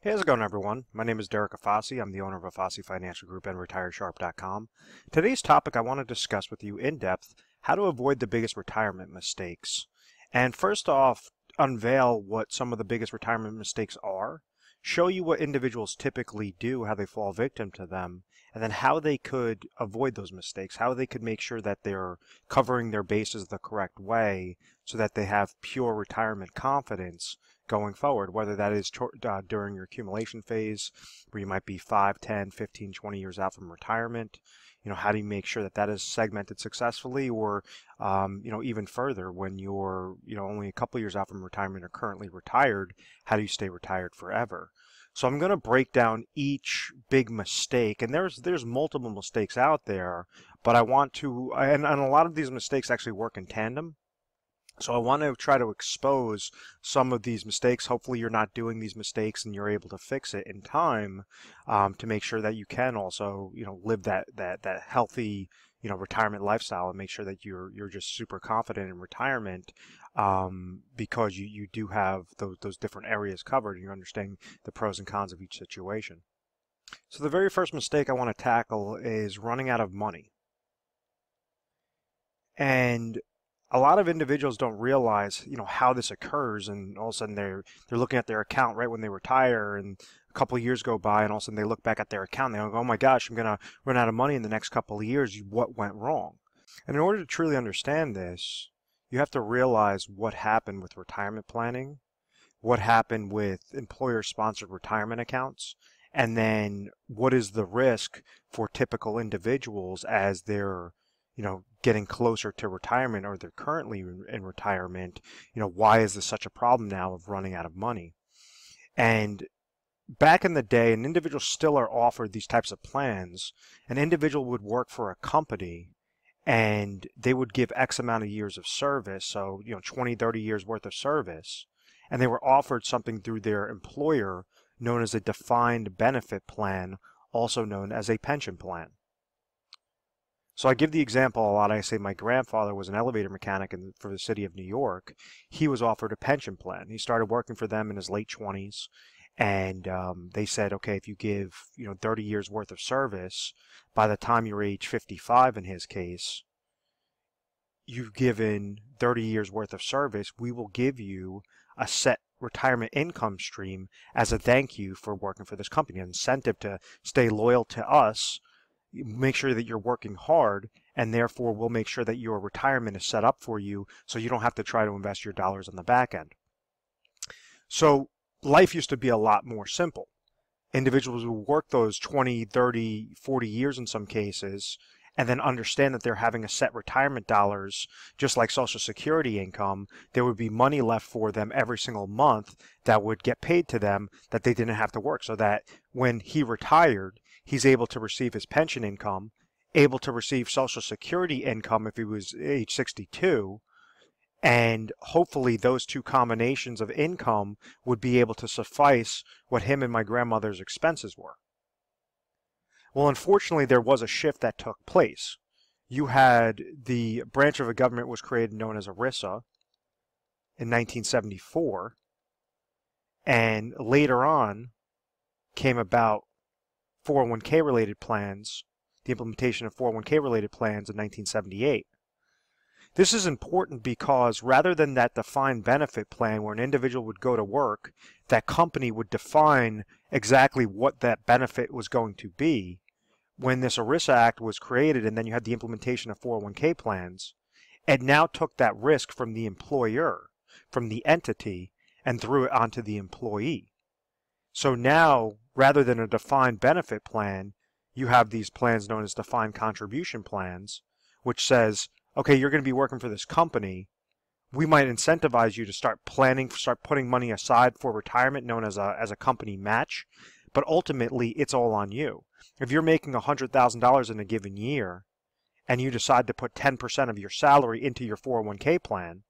Hey, how's it going, everyone? My name is Derek Afasi. I'm the owner of Afasi Financial Group and RetireSharp.com. Today's topic, I want to discuss with you in depth how to avoid the biggest retirement mistakes. And first off, unveil what some of the biggest retirement mistakes are, show you what individuals typically do, how they fall victim to them, and then how they could avoid those mistakes, how they could make sure that they're covering their bases the correct way so that they have pure retirement confidence going forward, whether that is during your accumulation phase where you might be 5, 10, 15, 20 years out from retirement. How do you make sure that that is segmented successfully, or even further when you're only a couple years out from retirement or currently retired, how do you stay retired forever? So I'm going to break down each big mistake, and there's multiple mistakes out there, but I want to, and a lot of these mistakes actually work in tandem. So I want to try to expose some of these mistakes. Hopefully you're not doing these mistakes and you're able to fix it in time, to make sure that you can also, live that healthy, retirement lifestyle, and make sure that you're just super confident in retirement, because you do have those different areas covered and you're understanding the pros and cons of each situation. So the very first mistake I want to tackle is running out of money. And a lot of individuals don't realize, how this occurs, and all of a sudden they're looking at their account right when they retire, and a couple of years go by, and all of a sudden they look back at their account and they go, "Oh my gosh, I'm gonna run out of money in the next couple of years. What went wrong?" And in order to truly understand this, you have to realize what happened with retirement planning, what happened with employer-sponsored retirement accounts, and then what is the risk for typical individuals as they're getting closer to retirement, or they're currently in retirement. Why is this such a problem now of running out of money? And back in the day, and individuals still are offered these types of plans, an individual would work for a company and they would give X amount of years of service, so 20, 30 years worth of service, and they were offered something through their employer known as a defined benefit plan, also known as a pension plan. So I give the example a lot. I say my grandfather was an elevator mechanic for the city of New York. He was offered a pension plan. He started working for them in his late 20s, and they said, okay, if you give 30 years worth of service, by the time you're age 55 in his case, you've given 30 years worth of service, we will give you a set retirement income stream as a thank you for working for this company, an incentive to stay loyal to us. Make sure that you're working hard, and therefore we'll make sure that your retirement is set up for you so you don't have to try to invest your dollars on the back end. So life used to be a lot more simple. Individuals would work those 20, 30, 40 years in some cases, and then understand that they're having a set retirement dollars, just like Social Security income. There would be money left for them every single month that would get paid to them, that they didn't have to work, so that when he retired, he's able to receive his pension income, able to receive Social Security income if he was age 62, and hopefully those two combinations of income would be able to suffice what him and my grandmother's expenses were. Well, unfortunately, there was a shift that took place. You had the branch of the government was created known as ERISA in 1974, and later on came about 401k related plans, the implementation of 401k related plans in 1978. This is important because rather than that defined benefit plan where an individual would go to work, that company would define exactly what that benefit was going to be. When this ERISA Act was created, and then you had the implementation of 401k plans, it now took that risk from the employer, from the entity, and threw it onto the employee. So now, rather than a defined benefit plan, you have these plans known as defined contribution plans, which says, okay, you're going to be working for this company. We might incentivize you to start planning, start putting money aside for retirement, known as a company match, but ultimately it's all on you. If you're making $100,000 in a given year and you decide to put 10% of your salary into your 401k plan,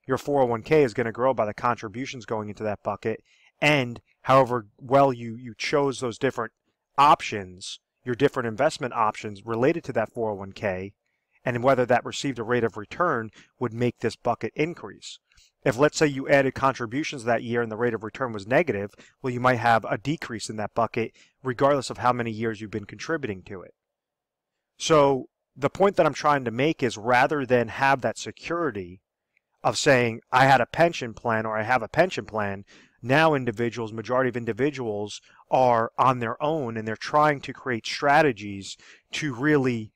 your 401k is going to grow by the contributions going into that bucket, and however well you chose those different options, your different investment options related to that 401k, and whether that received a rate of return would make this bucket increase. If, let's say, you added contributions that year and the rate of return was negative, well, you might have a decrease in that bucket regardless of how many years you've been contributing to it. So the point that I'm trying to make is, rather than have that security of saying I had a pension plan or I have a pension plan, now individuals, majority of individuals, are on their own and they're trying to create strategies to really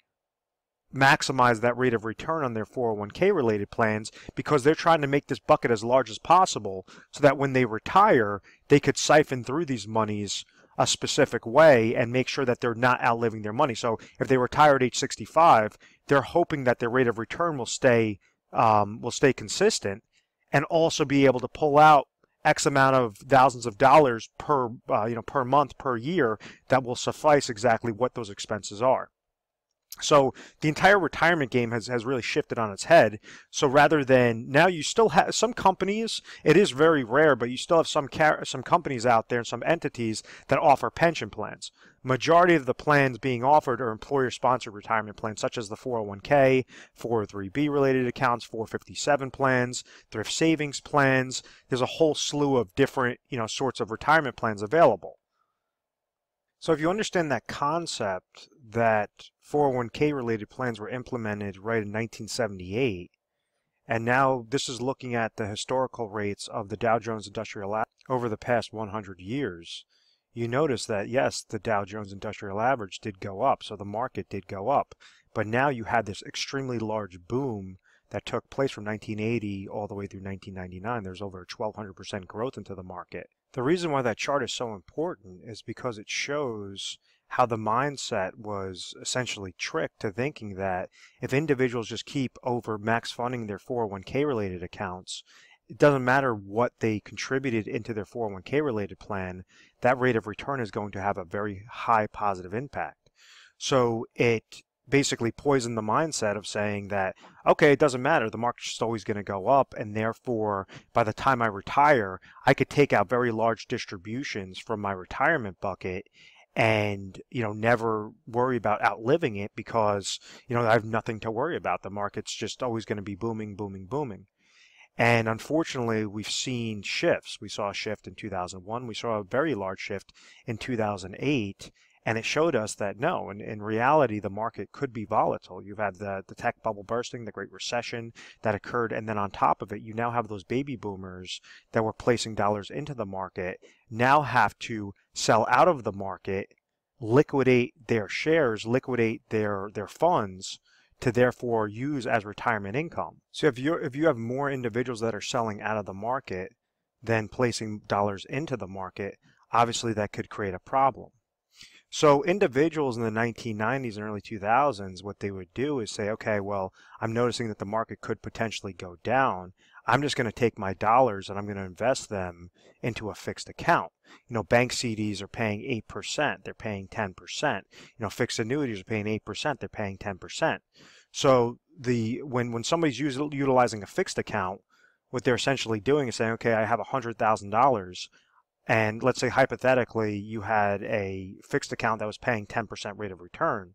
maximize that rate of return on their 401k related plans, because they're trying to make this bucket as large as possible so that when they retire, they could siphon through these monies a specific way and make sure that they're not outliving their money. So if they retire at age 65, they're hoping that their rate of return will stay consistent, and also be able to pull out X amount of thousands of dollars per per month, per year, that will suffice exactly what those expenses are. So the entire retirement game has really shifted on its head. So rather than, now you still have some companies, it is very rare, but you still have some companies out there and some entities that offer pension plans. Majority of the plans being offered are employer-sponsored retirement plans, such as the 401k, 403b related accounts, 457 plans, thrift savings plans. There's a whole slew of different, sorts of retirement plans available. So if you understand that concept, that 401k related plans were implemented right in 1978, and now this is looking at the historical rates of the Dow Jones Industrial Average over the past 100 years, you notice that yes, the Dow Jones Industrial Average did go up, so the market did go up, but now you had this extremely large boom that took place from 1980 all the way through 1999. There's over 1,200% growth into the market. The reason why that chart is so important is because it shows how the mindset was essentially tricked to thinking that if individuals just keep over max funding their 401k related accounts, it doesn't matter what they contributed into their 401k related plan, that rate of return is going to have a very high positive impact. So it basically poisoned the mindset of saying that, okay, it doesn't matter, the market's just always going to go up, and therefore by the time I retire, I could take out very large distributions from my retirement bucket and never worry about outliving it, because I have nothing to worry about. The market's just always going to be booming, booming, booming. And unfortunately, we've seen shifts. We saw a shift in 2001. We saw a very large shift in 2008. And it showed us that no, in reality, the market could be volatile. You've had the tech bubble bursting, the Great Recession that occurred, and then on top of it, you now have those baby boomers that were placing dollars into the market now have to sell out of the market, liquidate their shares, liquidate their funds, to therefore use as retirement income. So if you have more individuals that are selling out of the market than placing dollars into the market, obviously that could create a problem. So individuals in the 1990s and early 2000s, what they would do is say, okay, well, I'm noticing that the market could potentially go down. I'm just going to take my dollars and I'm going to invest them into a fixed account. Bank CDs are paying 8%, they're paying 10%. Fixed annuities are paying 8%, they're paying 10%. So when somebody's utilizing a fixed account, what they're essentially doing is saying, okay, I have $100,000. And let's say hypothetically you had a fixed account that was paying 10% rate of return.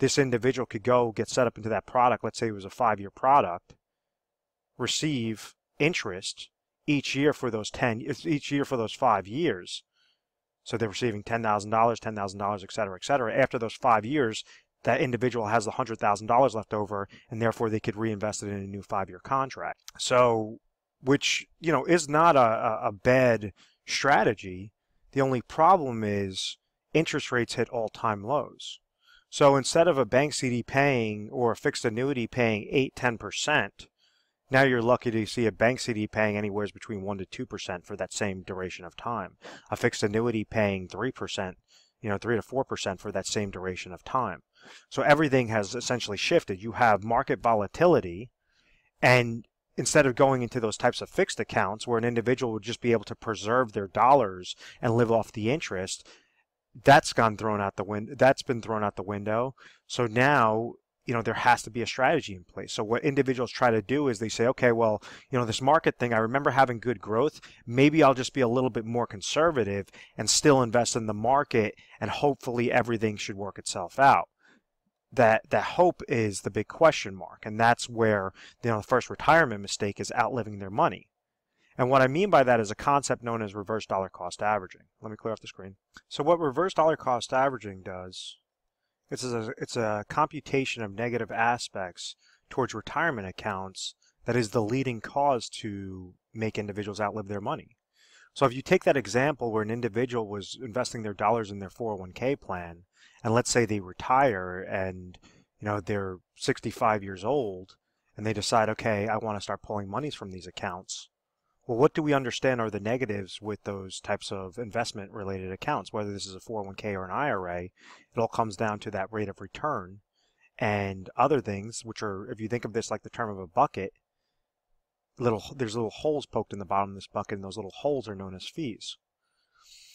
This individual could go get set up into that product. Let's say it was a 5-year product, receive interest each year for those 5 years. So they're receiving $10,000, et cetera, et cetera. After those 5 years, that individual has the $100,000 left over, and therefore they could reinvest it in a new 5-year contract. So, which is not a bad strategy. The only problem is interest rates hit all-time lows. So instead of a bank CD paying or a fixed annuity paying 8-10%, now you're lucky to see a bank CD paying anywhere between 1 to 2% for that same duration of time. A fixed annuity paying 3%, 3 to 4% for that same duration of time. So everything has essentially shifted. You have market volatility, and instead of going into those types of fixed accounts where an individual would just be able to preserve their dollars and live off the interest, that's been thrown out the window. So now, there has to be a strategy in place. So what individuals try to do is they say, okay, well, this market thing, I remember having good growth. Maybe I'll just be a little bit more conservative and still invest in the market, and hopefully everything should work itself out. that hope is the big question mark, and that's where the first retirement mistake is outliving their money. And what I mean by that is a concept known as reverse dollar cost averaging. Let me clear off the screen. So what reverse dollar cost averaging does, it's a computation of negative aspects towards retirement accounts that is the leading cause to make individuals outlive their money. So if you take that example where an individual was investing their dollars in their 401k plan, and let's say they retire and they're 65 years old and they decide, okay, I want to start pulling monies from these accounts. Well, what do we understand are the negatives with those types of investment related accounts, whether this is a 401k or an IRA? It all comes down to that rate of return and other things, which are, if you think of this like the term of a bucket, there's little holes poked in the bottom of this bucket, and those little holes are known as fees.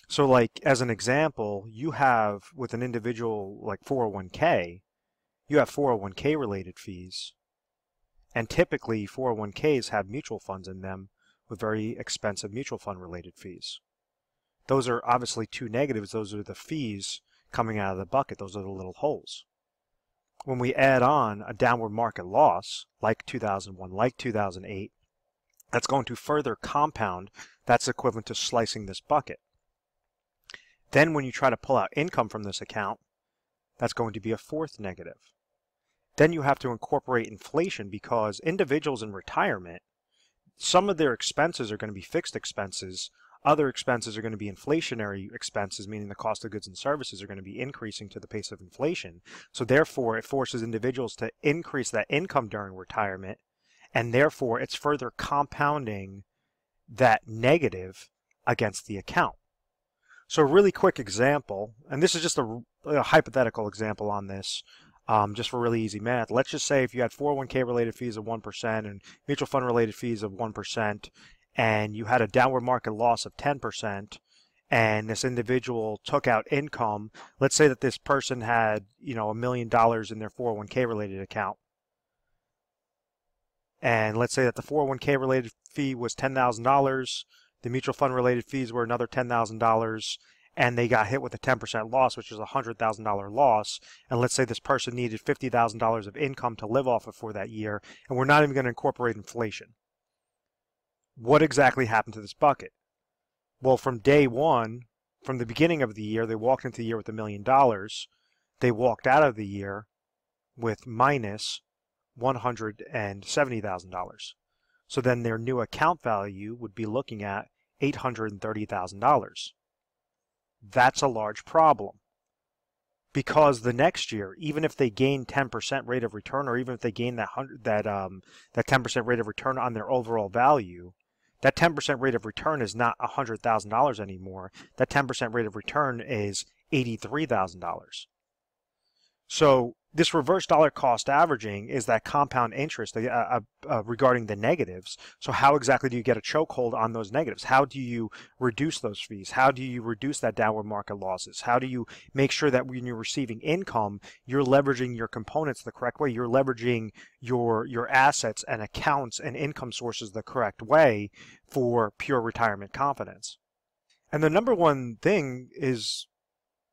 So like as an example, you have with an individual like 401k, you have 401k related fees, and typically 401ks have mutual funds in them with very expensive mutual fund related fees. Those are obviously two negatives. Those are the fees coming out of the bucket. Those are the little holes. When we add on a downward market loss like 2001, like 2008, that's going to further compound. That's equivalent to slicing this bucket. Then when you try to pull out income from this account, that's going to be a fourth negative. Then you have to incorporate inflation, because individuals in retirement, some of their expenses are going to be fixed expenses. Other expenses are going to be inflationary expenses, meaning the cost of goods and services are going to be increasing to the pace of inflation. So therefore, it forces individuals to increase that income during retirement, and therefore it's further compounding that negative against the account. So a really quick example, and this is just a hypothetical example on this, just for really easy math. Let's just say if you had 401k related fees of 1% and mutual fund related fees of 1%, and you had a downward market loss of 10%, and this individual took out income. Let's say that this person had, $1 million in their 401k related account. And let's say that the 401k related fee was $10,000, the mutual fund related fees were another $10,000, and they got hit with a 10% loss, which is a $100,000 loss. And let's say this person needed $50,000 of income to live off of for that year, and we're not even going to incorporate inflation. What exactly happened to this bucket? Well, from day one, from the beginning of the year, they walked into the year with $1 million. They walked out of the year with minus $170,000. So then their new account value would be looking at $830,000. That's a large problem, because the next year, even if they gain 10% rate of return, or even if they gain that 10% rate of return on their overall value, that 10% rate of return is not $100,000 anymore. That 10% rate of return is $83,000. So this reverse dollar cost averaging is that compound interest regarding the negatives. So how exactly do you get a chokehold on those negatives? How do you reduce those fees? How do you reduce that downward market losses? How do you make sure that when you're receiving income, you're leveraging your components the correct way? You're leveraging your assets and accounts and income sources the correct way for pure retirement confidence. And the number one thing is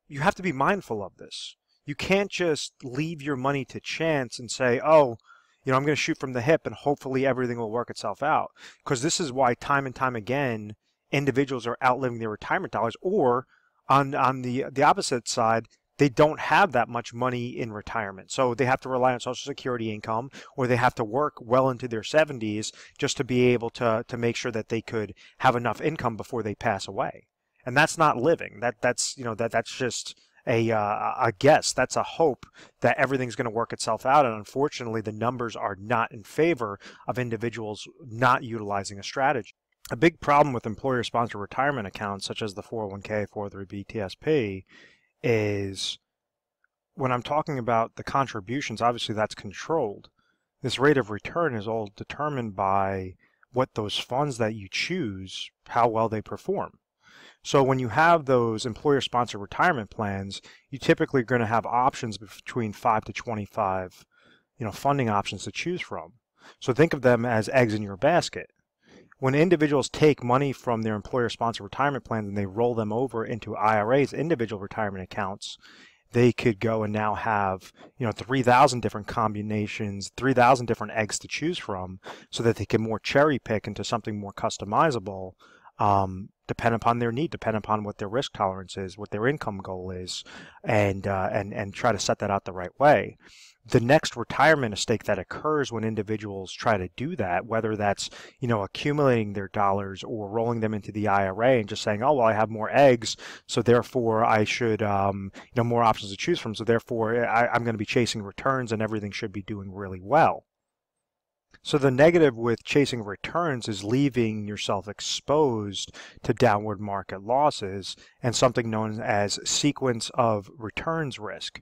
you have to be mindful of this. You can't just leave your money to chance and say, oh, I'm going to shoot from the hip and hopefully everything will work itself out. Because this is why time and time again, individuals are outliving their retirement dollars, or on the opposite side, they don't have that much money in retirement. So they have to rely on Social Security income, or they have to work well into their 70s just to be able to make sure that they could have enough income before they pass away. And that's not living. That's just a guess. That's a hope that everything's going to work itself out, and unfortunately the numbers are not in favor of individuals not utilizing a strategy. A big problem with employer-sponsored retirement accounts such as the 401k, 403b, TSP is when I'm talking about the contributions, obviously that's controlled. This rate of return is all determined by what those funds that you choose, how well they perform. So when you have those employer-sponsored retirement plans, you typically are going to have options between 5 to 25, funding options to choose from. So think of them as eggs in your basket. When individuals take money from their employer-sponsored retirement plans and they roll them over into IRAs, individual retirement accounts, they could go and now have, 3,000 different combinations, 3,000 different eggs to choose from, so that they can more cherry pick into something more customizable, depend upon their need, depend upon what their risk tolerance is, what their income goal is, and try to set that out the right way. The next retirement mistake that occurs when individuals try to do that, whether that's, accumulating their dollars or rolling them into the IRA and just saying, oh, well, I have more eggs, so therefore I should, more options to choose from, so therefore I'm going to be chasing returns and everything should be doing really well. So the negative with chasing returns is leaving yourself exposed to downward market losses and something known as sequence of returns risk.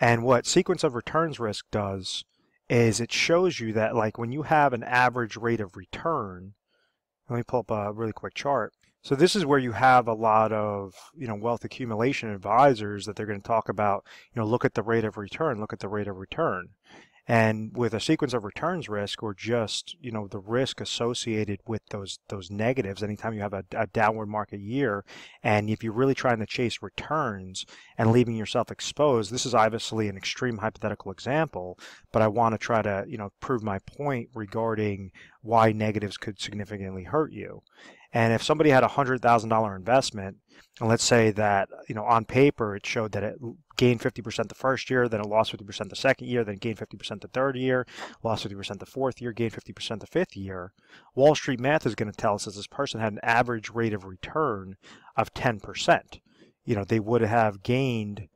And what sequence of returns risk does is it shows you that, like, when you have an average rate of return, let me pull up a really quick chart. So this is where you have a lot of, wealth accumulation advisors that they're going to talk about, look at the rate of return, look at the rate of return. And with a sequence of returns risk, or just, the risk associated with those negatives, anytime you have a downward market year, and if you're really trying to chase returns and leaving yourself exposed, this is obviously an extreme hypothetical example, but I want to try to, prove my point regarding why negatives could significantly hurt you. And if somebody had a $100,000 investment, and let's say that, on paper it showed that it gained 50% the first year, then it lost 50% the second year, then gained 50% the third year, lost 50% the fourth year, gained 50% the fifth year, Wall Street math is going to tell us that this person had an average rate of return of 10%. They would have gained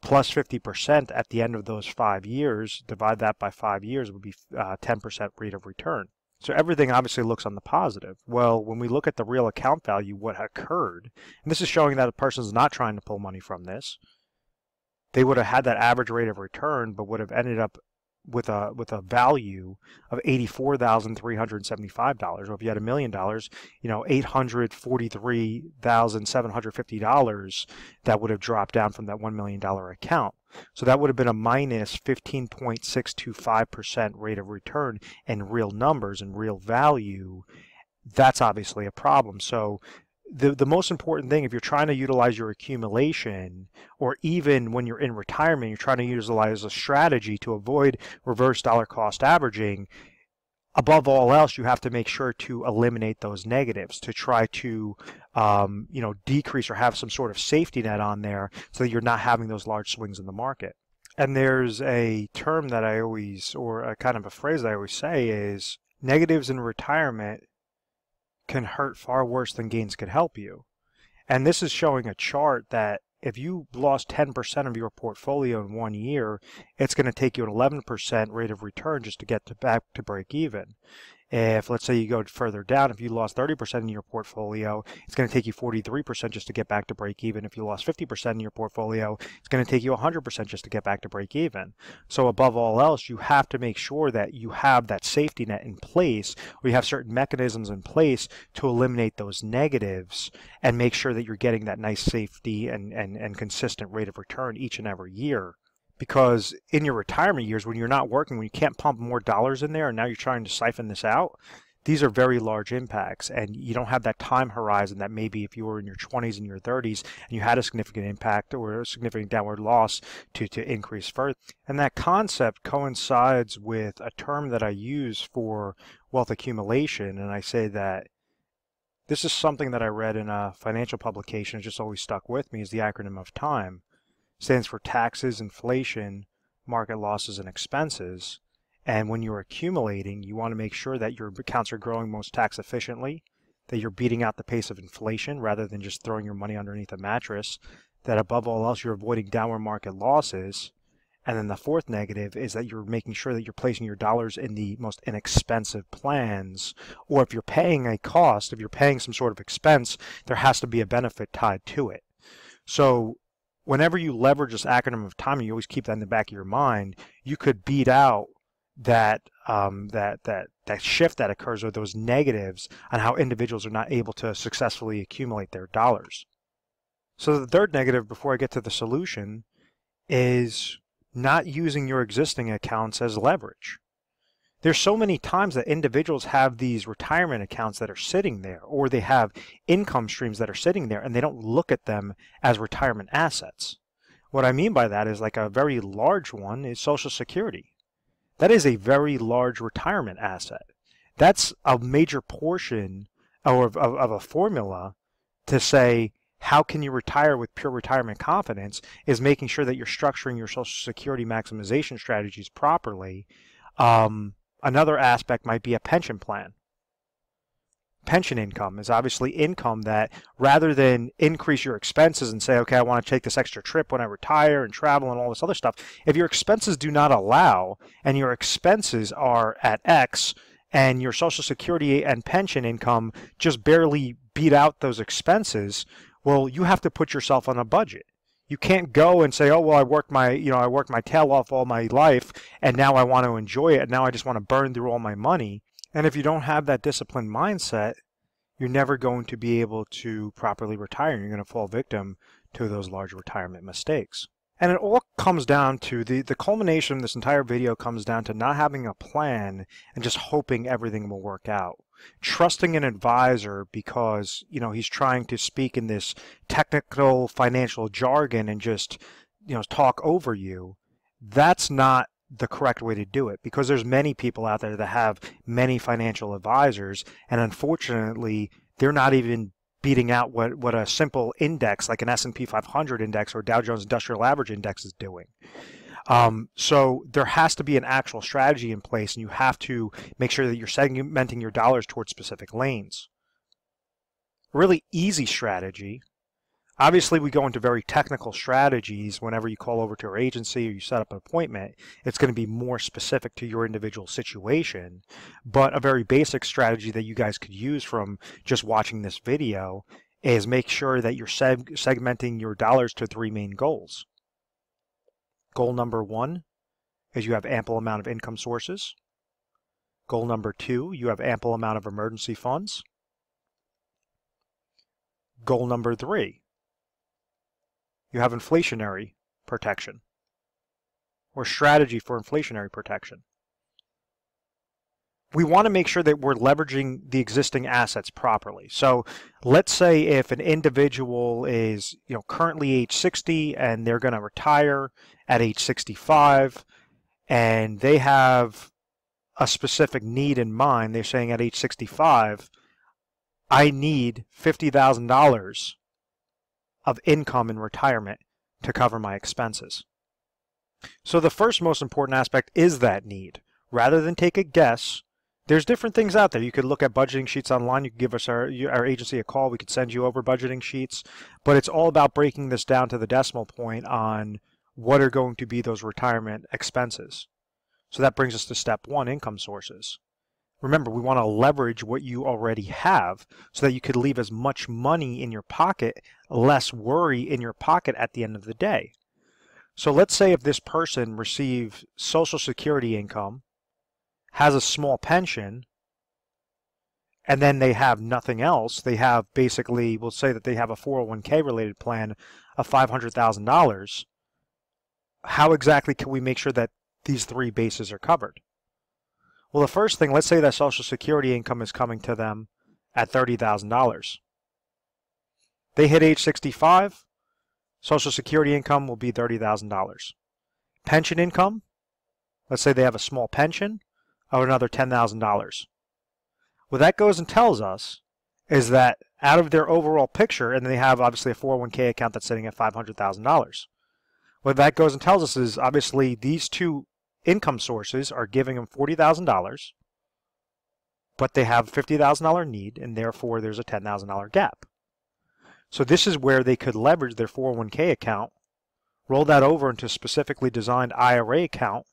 plus 50% at the end of those 5 years. Divide that by 5 years, would be 10% rate of return. So everything obviously looks on the positive. Well, when we look at the real account value, what occurred, and this is showing that a person is not trying to pull money from this, they would have had that average rate of return, but would have ended up with a value of $84,375. Or if you had $1 million, $843,750 that would have dropped down from that $1 million account. So that would have been a minus 15.625% rate of return in real numbers and real value. That's obviously a problem. So the most important thing, if you're trying to utilize your accumulation, or even when you're in retirement, you're trying to utilize a strategy to avoid reverse dollar cost averaging, above all else, you have to make sure to eliminate those negatives, to try to decrease or have some sort of safety net on there so that you're not having those large swings in the market. And there's a term that I always, or a kind of a phrase that I always say is, negatives in retirement can hurt far worse than gains could help you. And this is showing a chart that if you lost 10% of your portfolio in 1 year, it's going to take you an 11% rate of return just to get back to break even. If, let's say, you go further down, if you lost 30% in your portfolio, it's going to take you 43% just to get back to break even. If you lost 50% in your portfolio, it's going to take you 100% just to get back to break even. So above all else, you have to make sure that you have that safety net in place, or you have certain mechanisms in place to eliminate those negatives and make sure that you're getting that nice safety and consistent rate of return each and every year. Because in your retirement years, when you're not working, when you can't pump more dollars in there, and now you're trying to siphon this out, these are very large impacts, and you don't have that time horizon that maybe if you were in your 20s and your 30s and you had a significant impact or a significant downward loss to increase further. And that concept coincides with a term that I use for wealth accumulation, and I say that this is something that I read in a financial publication. It just always stuck with me, is the acronym of TIME. Stands for taxes, inflation, market losses, and expenses. And when you're accumulating, you want to make sure that your accounts are growing most tax efficiently, that you're beating out the pace of inflation rather than just throwing your money underneath a mattress, that above all else you're avoiding downward market losses. And then the fourth negative is that you're making sure that you're placing your dollars in the most inexpensive plans, or if you're paying a cost, if you're paying some sort of expense, there has to be a benefit tied to it. So whenever you leverage this acronym of TIME, you always keep that in the back of your mind, you could beat out that shift that occurs, or those negatives on how individuals are not able to successfully accumulate their dollars. So the third negative, before I get to the solution, is not using your existing accounts as leverage. There's so many times that individuals have these retirement accounts that are sitting there, or they have income streams that are sitting there, and they don't look at them as retirement assets. What I mean by that is, like, a very large one is Social Security. That is a very large retirement asset. That's a major portion of a formula to say, how can you retire with pure retirement confidence, is making sure that you're structuring your Social Security maximization strategies properly. Another aspect might be a pension plan. Pension income is obviously income that, rather than increase your expenses and say, okay, I want to take this extra trip when I retire and travel and all this other stuff, if your expenses do not allow and your expenses are at X and your Social Security and pension income just barely beat out those expenses, well, you have to put yourself on a budget. You can't go and say, oh, well, I worked my tail off all my life, and now I want to enjoy it, and now I just want to burn through all my money. And if you don't have that disciplined mindset, you're never going to be able to properly retire. You're going to fall victim to those large retirement mistakes. And it all comes down to, the culmination of this entire video comes down to not having a plan and just hoping everything will work out. Trusting an advisor because, he's trying to speak in this technical financial jargon and just, talk over you. That's not the correct way to do it, because there's many people out there that have many financial advisors, and unfortunately, they're not even beating out what a simple index like an S&P 500 index or Dow Jones Industrial Average index is doing. So there has to be an actual strategy in place, and you have to make sure that you're segmenting your dollars towards specific lanes. A really easy strategy. Obviously, we go into very technical strategies whenever you call over to our agency or you set up an appointment. It's going to be more specific to your individual situation. But a very basic strategy that you guys could use from just watching this video is make sure that you're segmenting your dollars to 3 main goals. Goal number 1 is you have ample amount of income sources. Goal number 2, you have ample amount of emergency funds. Goal number 3, you have inflationary protection, or strategy for inflationary protection. We want to make sure that we're leveraging the existing assets properly. So let's say if an individual is currently age 60 and they're going to retire at age 65, and they have a specific need in mind. They're saying at age 65, I need $50,000 of income in retirement to cover my expenses. So the first most important aspect is that need. Rather than take a guess, there's different things out there. You could look at budgeting sheets online. You could give us our agency a call. We could send you over budgeting sheets. But it's all about breaking this down to the decimal point on what are going to be those retirement expenses. So that brings us to step 1, income sources. Remember, we want to leverage what you already have so that you could leave as much money in your pocket, less worry in your pocket at the end of the day. So let's say if this person receives Social Security income, has a small pension, and then they have nothing else. They have basically, we'll say that they have a 401k related plan of $500,000. How exactly can we make sure that these 3 bases are covered? Well, the first thing, let's say that Social Security income is coming to them at $30,000. They hit age 65, Social Security income will be $30,000. Pension income, let's say they have a small pension of another $10,000. What that goes and tells us is that out of their overall picture, and they have obviously a 401k account that's sitting at $500,000. What that goes and tells us is obviously these 2 income sources are giving them $40,000, but they have a $50,000 need, and therefore there's a $10,000 gap. So this is where they could leverage their 401k account, roll that over into a specifically designed IRA account,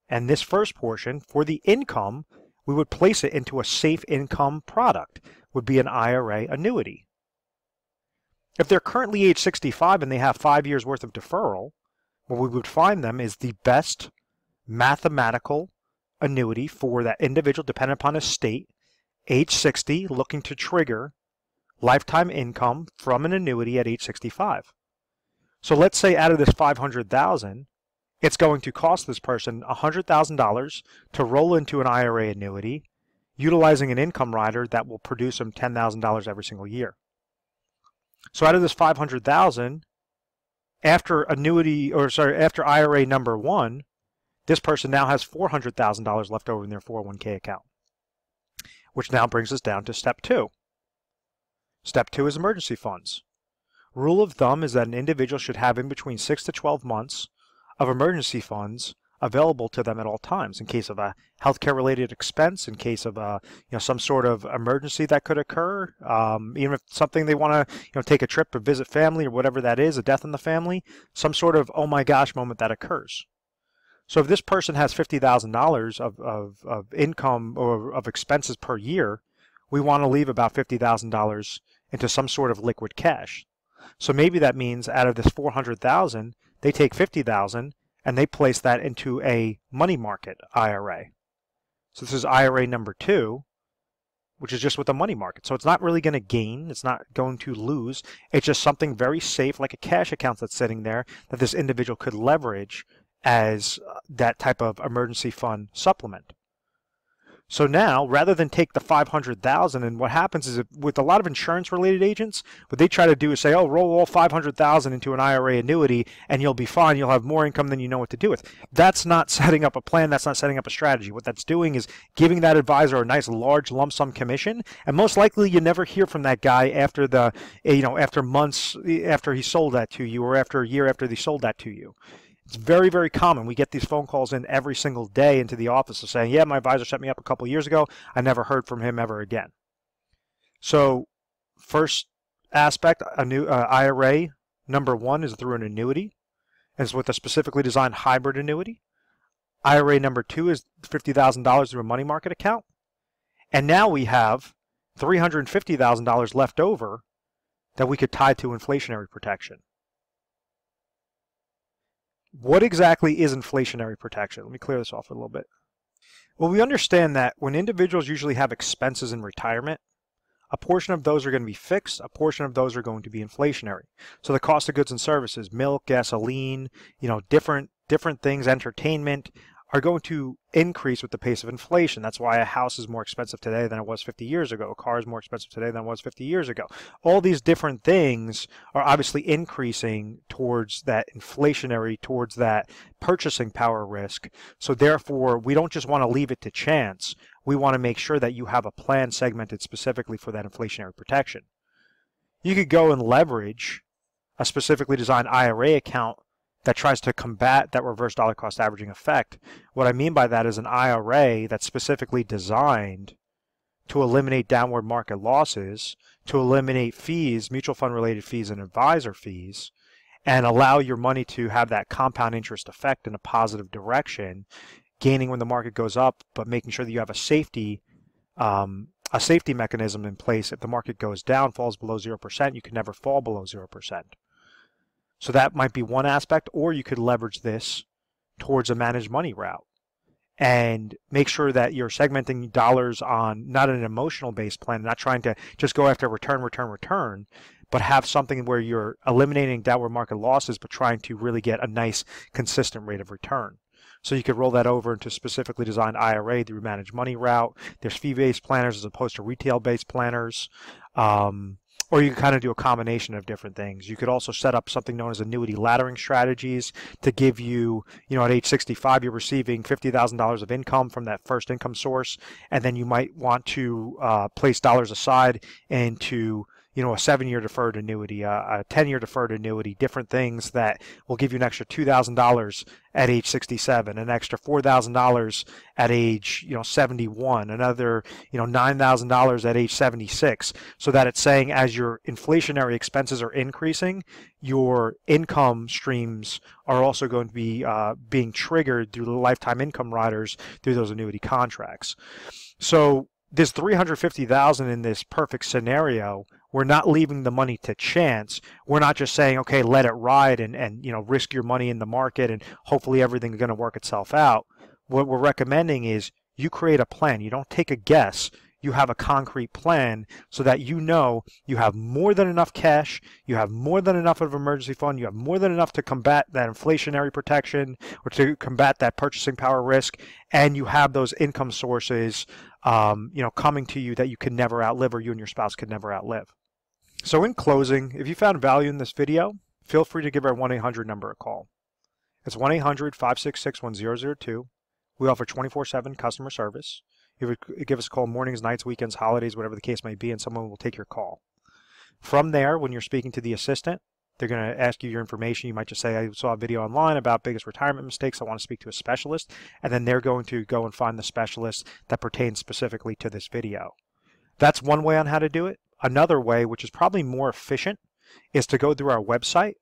and this first portion, for the income, we would place it into a safe income product, would be an IRA annuity. If they're currently age 65 and they have 5 years worth of deferral, what we would find them is the best mathematical annuity for that individual dependent upon his state, age 60, looking to trigger lifetime income from an annuity at age 65. So let's say out of this $500,000, it's going to cost this person $100,000 to roll into an IRA annuity utilizing an income rider that will produce them $10,000 every single year. So out of this $500,000, after after IRA number one, this person now has $400,000 left over in their 401k account, which now brings us down to step two. Step two is emergency funds. Rule of thumb is that an individual should have in between 6 to 12 months of emergency funds available to them at all times in case of a healthcare related expense, in case of some sort of emergency that could occur, even if something they want to take a trip or visit family or whatever that is, a death in the family, some sort of oh my gosh moment that occurs. So if this person has $50,000 of income or of expenses per year, we want to leave about $50,000 into some sort of liquid cash. So maybe that means out of this $400,000, they take $50,000 and they place that into a money market IRA. So this is IRA number two, which is just with a money market. So it's not really going to gain, it's not going to lose. It's just something very safe, like a cash account that's sitting there that this individual could leverage as that type of emergency fund supplement. So now, rather than take the $500,000, and what happens is with a lot of insurance-related agents, what they try to do is say, oh, roll all $500,000 into an IRA annuity, and you'll be fine. You'll have more income than you know what to do with. That's not setting up a plan. That's not setting up a strategy. What that's doing is giving that advisor a nice large lump sum commission, and most likely you never hear from that guy after after months after he sold that to you, or after a year after they sold that to you. It's very, very common. We get these phone calls in every single day into the office of saying, yeah, my advisor set me up a couple of years ago. I never heard from him ever again. So first aspect, a new IRA number one is through an annuity. It's with a specifically designed hybrid annuity. IRA number two is $50,000 through a money market account. And now we have $350,000 left over that we could tie to inflationary protection. What exactly is inflationary protection? Let me clear this off a little bit. Well, we understand that when individuals usually have expenses in retirement, a portion of those are going to be fixed, a portion of those are going to be inflationary. So the cost of goods and services, milk, gasoline, different things, entertainment, are going to increase with the pace of inflation. That's why a house is more expensive today than it was 50 years ago. A car is more expensive today than it was 50 years ago. All these different things are obviously increasing towards that inflationary, towards that purchasing power risk. So therefore, we don't just want to leave it to chance. We want to make sure that you have a plan segmented specifically for that inflationary protection. You could go and leverage a specifically designed IRA account that tries to combat that reverse dollar cost averaging effect. What I mean by that is an IRA that's specifically designed to eliminate downward market losses, to eliminate fees, mutual fund related fees and advisor fees, and allow your money to have that compound interest effect in a positive direction, gaining when the market goes up, but making sure that you have a safety mechanism in place. If the market goes down, falls below 0%, you can never fall below 0%. So that might be one aspect, or you could leverage this towards a managed money route and make sure that you're segmenting dollars on not an emotional based plan, not trying to just go after return, but have something where you're eliminating downward market losses, but trying to really get a nice consistent rate of return. So you could roll that over into specifically designed IRA through managed money route. There's fee-based planners as opposed to retail-based planners. Or you can kind of do a combination of different things. You could also set up something known as annuity laddering strategies to give you, at age 65, you're receiving $50,000 of income from that first income source, and then you might want to place dollars aside into a 7-year deferred annuity, a 10-year deferred annuity, different things that will give you an extra $2,000 at age 67, an extra $4,000 at age 71, another $9,000 at age 76, so that it's saying as your inflationary expenses are increasing, your income streams are also going to be being triggered through the lifetime income riders through those annuity contracts. So this $350,000 in this perfect scenario, we're not leaving the money to chance. We're not just saying, okay, let it ride and risk your money in the market and hopefully everything's going to work itself out. What we're recommending is you create a plan. You don't take a guess. you have a concrete plan so that you know you have more than enough cash, you have more than enough of an emergency fund, you have more than enough to combat that inflationary protection or to combat that purchasing power risk, and you have those income sources coming to you that you can never outlive, or you and your spouse could never outlive. So in closing, if you found value in this video, feel free to give our 1-800 number a call. It's 1-800-566-1002. We offer 24/7 customer service. You would give us a call mornings, nights, weekends, holidays, whatever the case may be, and someone will take your call. From there, when you're speaking to the assistant, they're going to ask you your information. You might just say, I saw a video online about biggest retirement mistakes. I want to speak to a specialist. And then they're going to go and find the specialist that pertains specifically to this video. That's one way on how to do it. Another way, which is probably more efficient, is to go through our website,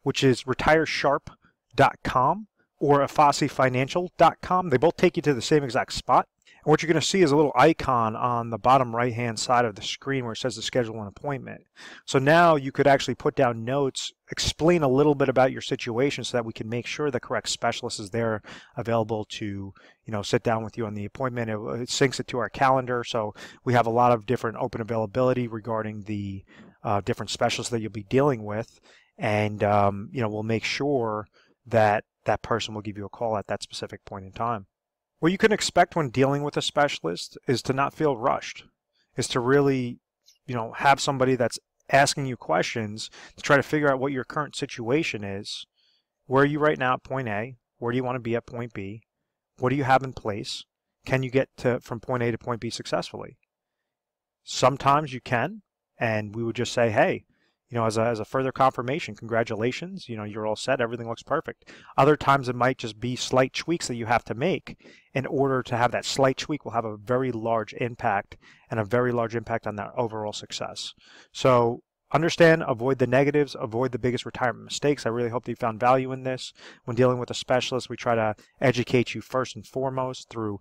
which is retiresharp.com or afasifinancial.com. They both take you to the same exact spot. And what you're going to see is a little icon on the bottom right-hand side of the screen where it says to schedule an appointment. So now you could actually put down notes, explain a little bit about your situation so that we can make sure the correct specialist is there available to, sit down with you on the appointment. It syncs it to our calendar. So we have a lot of different open availability regarding the different specialists that you'll be dealing with. And, we'll make sure that that person will give you a call at that specific point in time. What you can expect when dealing with a specialist is to not feel rushed, is to really, have somebody that's asking you questions to try to figure out what your current situation is. Where are you right now at point A? Where do you want to be at point B? What do you have in place? Can you get from point A to point B successfully? Sometimes you can, and we would just say, hey, as a further confirmation, congratulations, you're all set, everything looks perfect. Other times it might just be slight tweaks that you have to make in order to have that slight tweak will have a very large impact and a very large impact on that overall success. So understand, avoid the negatives, avoid the biggest retirement mistakes. I really hope that you found value in this. When dealing with a specialist, we try to educate you first and foremost through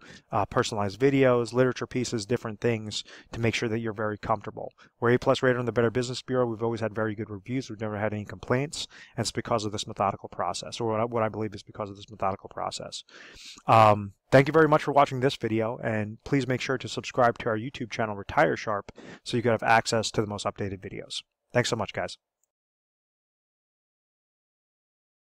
personalized videos, literature pieces, different things to make sure that you're very comfortable. We're A+ rated on the Better Business Bureau. We've always had very good reviews. We've never had any complaints, and it's because of this methodical process, or what I believe is because of this methodical process. Thank you very much for watching this video, and please make sure to subscribe to our YouTube channel, Retire Sharp, so you can have access to the most updated videos. Thanks so much, guys.